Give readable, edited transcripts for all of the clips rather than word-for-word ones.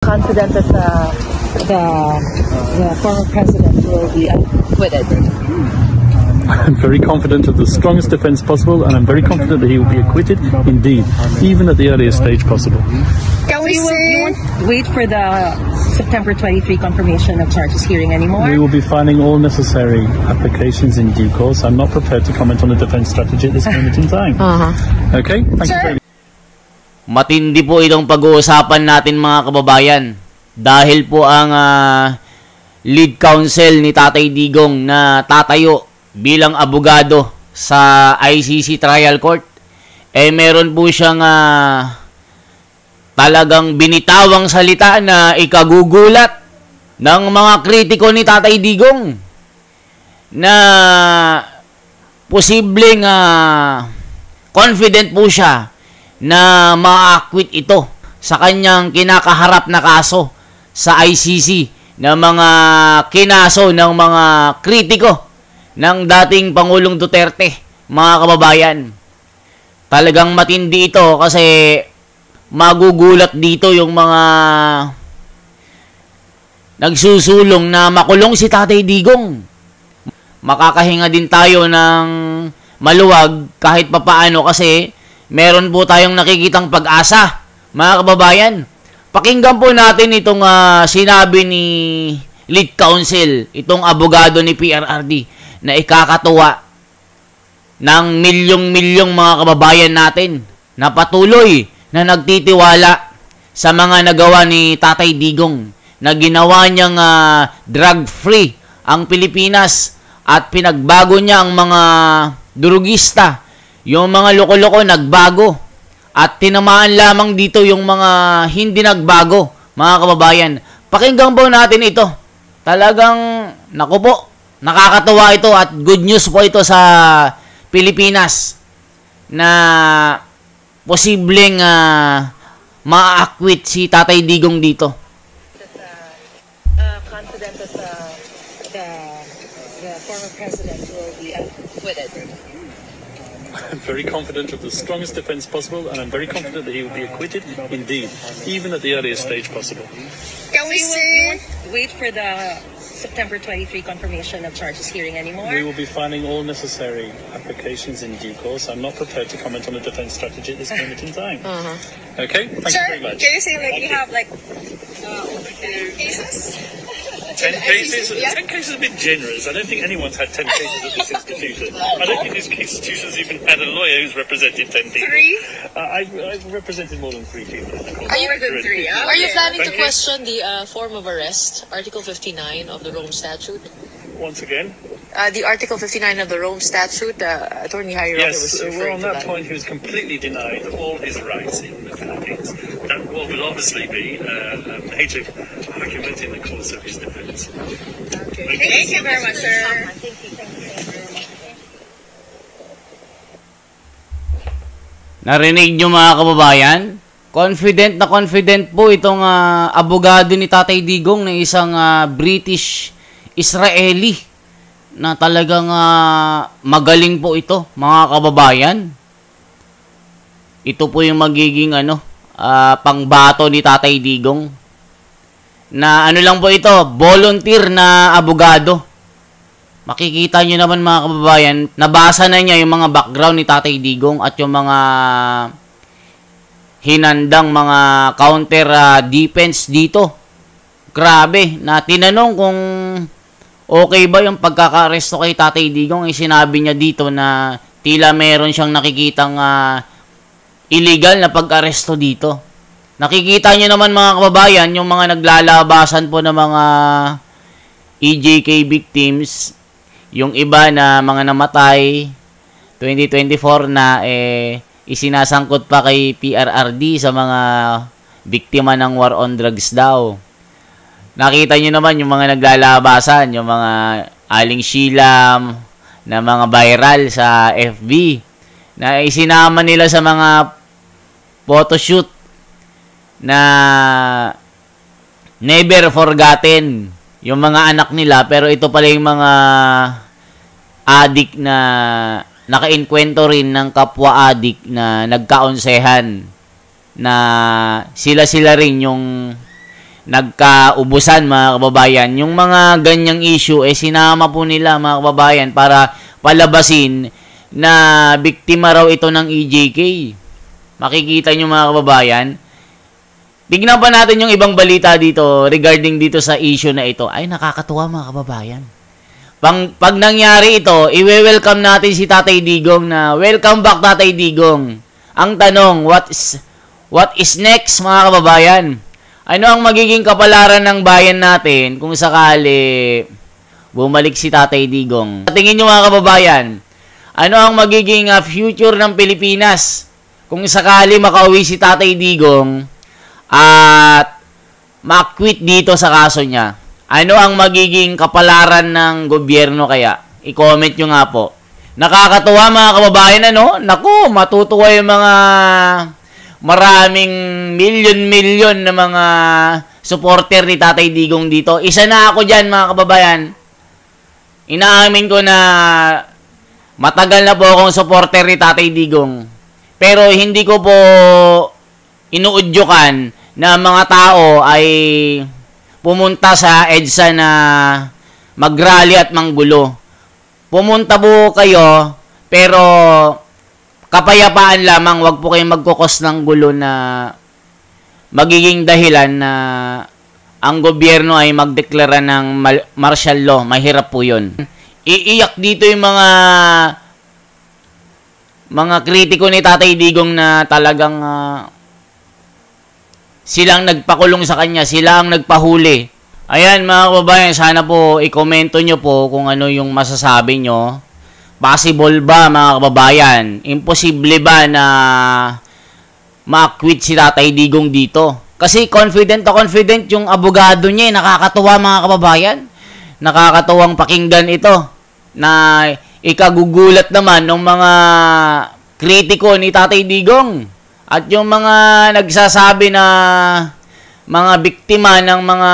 Confident that the former president will be acquitted. I'm very confident of the strongest defense possible, and I'm very confident that he will be acquitted, indeed, even at the earliest stage possible. Can we won't wait for the September 23 confirmation of charges hearing anymore? We will be filing all necessary applications in due course. I'm not prepared to comment on the defense strategy at this moment in time. Okay? Thank you very much. Matindi po itong pag-uusapan natin, mga kababayan. Dahil po ang lead counsel ni Tatay Digong na tatayo bilang abogado sa ICC Trial Court, meron po siyang talagang binitawang salita na ikagugulat ng mga kritiko ni Tatay Digong na posibleng confident po siya na ma-acquit ito sa kanyang kinakaharap na kaso sa ICC na mga kinaso ng mga kritiko ng dating Pangulong Duterte, mga kababayan. Talagang matindi ito kasi magugulat dito yung mga nagsusulong na makulong si Tatay Digong. Makakahinga din tayo ng maluwag kahit papaano kasi meron po tayong nakikitang pag-asa, mga kababayan. Pakinggan po natin itong sinabi ni lead counsel, itong abogado ni PRRD, na ikakatuwa ng milyong-milyong mga kababayan natin na patuloy na nagtitiwala sa mga nagawa ni Tatay Digong, na ginawa niyang drug-free ang Pilipinas at pinagbago niya ang mga durugista. Yung mga loko-loko nagbago at tinamaan lamang dito yung mga hindi nagbago, mga kababayan. Pakinggan po natin ito. Talagang, naku po, nakakatuwa ito at good news po ito sa Pilipinas na posibleng ma-acquit si Tatay Digong dito. Confident that the former president will be acquitted. I'm very confident of the strongest defense possible, and I'm very confident that he will be acquitted, indeed, even at the earliest stage possible. Can we won't wait for the September 23 confirmation of charges hearing anymore? We will be filing all necessary applications in due course. I'm not prepared to comment on the defense strategy at this moment in time. Okay? Thank you very much. Can you say you have 10 cases? 10 cases? Yeah. 10 cases is a bit generous. I don't think anyone's had 10 cases at this institution. I don't think this institution's even had a lawyer who's represented 10 people. 3? I've represented more than 3 people. Are you within 3? Are you planning to question the form of arrest, Article 59 of the Rome Statute? Once again? The Article 59 of the Rome Statute, Attorney Harry Roque was referring well, on to that point, he was completely denied all his rights in the Philippines. That will obviously be a major argument in the course of his defense. Okay. Thank you very much, sir. Thank you. Narinig nyo, mga kababayan? Confident na confident po itong abogado ni Tatay Digong na isang British-Israeli na talagang magaling po ito, mga kababayan. Ito po yung magiging pangbato ni Tatay Digong. Na lang po ito, volunteer na abogado. Makikita nyo naman, mga kababayan, nabasa na niya yung mga background ni Tatay Digong at yung mga hinandang mga counter defense dito. Grabe, na tinanong kung okay ba yung pagkaka-aresto kay Tatay Digong. Sinabi niya dito na tila meron siyang nakikitang illegal na pag-aresto dito. Nakikita nyo naman, mga kababayan, yung mga naglalabasan po ng mga EJK victims, yung iba na mga namatay 2024 na isinasangkot pa kay PRRD sa mga biktima ng war on drugs daw. Nakita nyo naman yung mga naglalabasan, yung mga Aling Sheila na mga viral sa FB na isinama nila sa mga photoshoot na never forgotten yung mga anak nila, pero ito pala yung mga adik na naka-inkwento rin ng kapwa adik na nagkaonsehan na sila rin yung nagkaubusan mga kababayan. Yung mga ganyang issue sinama po nila mga kababayan para palabasin na biktima raw ito ng EJK. Makikita nyo mga kababayan. Tignan pa natin yung ibang balita dito regarding dito sa issue na ito. Ay, nakakatuwa mga kababayan. Pag nangyari ito, i-welcome natin si Tatay Digong na welcome back Tatay Digong. Ang tanong, what is next mga kababayan? Ano ang magiging kapalaran ng bayan natin kung sakali bumalik si Tatay Digong? Tingin nyo mga kababayan, ano ang magiging future ng Pilipinas kung sakali makauwi si Tatay Digong at ma-quit dito sa kaso niya? Ano ang magiging kapalaran ng gobyerno kaya? I-comment nyo nga po. Nakakatuwa mga kababayan, ano? Naku, matutuwa yung mga maraming milyon na mga supporter ni Tatay Digong dito. Isa na ako dyan mga kababayan. Inaamin ko na matagal na po akong supporter ni Tatay Digong. Pero hindi ko po inuudyukan na mga tao ay pumunta sa EDSA na mag-rally at manggulo. Pumunta po kayo, pero kapayapaan lamang, wag po kayong magkukos ng gulo na magiging dahilan na ang gobyerno ay magdeklara ng martial law. Mahirap po yun. Iiyak dito yung mga kritiko ni Tatay Digong na talagang silang nagpakulong sa kanya, sila ang nagpahuli. Ayan mga kababayan, sana po i-komento nyo po kung ano yung masasabi nyo. Possible ba mga kababayan? Imposible ba na ma-quit si Tatay Digong dito? Kasi confident yung abogado niya. Nakakatuwa mga kababayan. Nakakatuwang pakinggan ito. Na ikagugulat naman ng mga kritiko ni Tatay Digong. At yung mga nagsasabi na mga biktima ng mga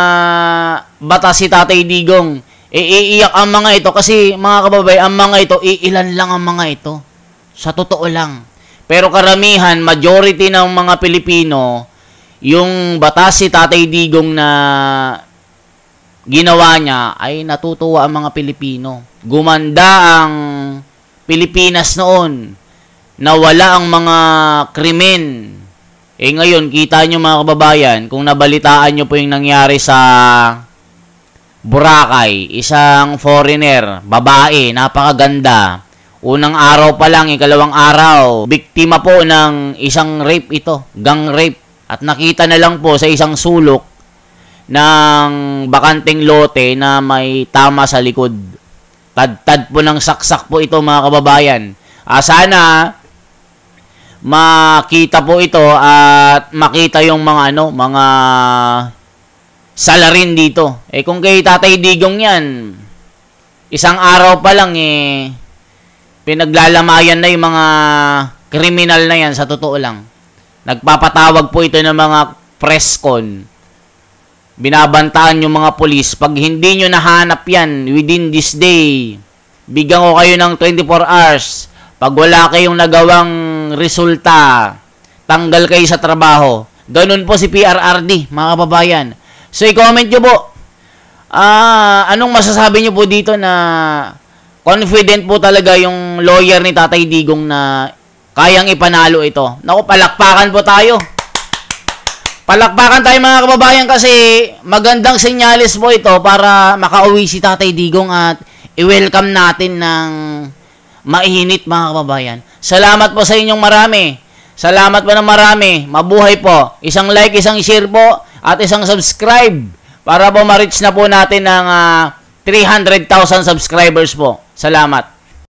batas si Tatay Digong, iiyak ang mga ito kasi mga kababayan, ang mga ito, iilan lang ang mga ito. Sa totoo lang. Pero karamihan, majority ng mga Pilipino, yung batas si Tatay Digong na ginawa niya ay natutuwa ang mga Pilipino. Gumanda ang Pilipinas noon. Nawala ang mga krimen. Ngayon, kita nyo mga kababayan, kung nabalitaan nyo po yung nangyari sa Boracay, isang foreigner, babae, napakaganda. Unang araw pa lang, ikalawang araw, biktima po ng isang rape ito, gang rape. At nakita na lang po sa isang sulok ng bakanteng lote na may tama sa likod. Tad-tad po ng saksak po ito mga kababayan. Sana makita po ito at makita yung mga mga salarin dito. Kung kay Tatay Digong yan, isang araw pa lang pinaglalamayan na yung mga kriminal na yan, sa totoo lang. Nagpapatawag po ito ng mga press con. Binabantaan yung mga polis. Pag hindi nyo nahanap yan within this day, bigyan ko kayo ng 24 hours. Pag wala kayong nagawang resulta, tanggal kayo sa trabaho. Ganun po si PRRD, mga kababayan. So, i-comment nyo po. Anong masasabi nyo po dito na confident po talaga yung lawyer ni Tatay Digong na kayang ipanalo ito? Naku, palakpakan po tayo. Palakpakan tayo mga kababayan kasi magandang senyales po ito para makauwi si Tatay Digong at i-welcome natin ng mainit mga kababayan. Salamat po sa inyong marami. Salamat po ng marami. Mabuhay po. Isang like, isang share po at isang subscribe para po ma-reach na po natin ng 300,000 subscribers po. Salamat.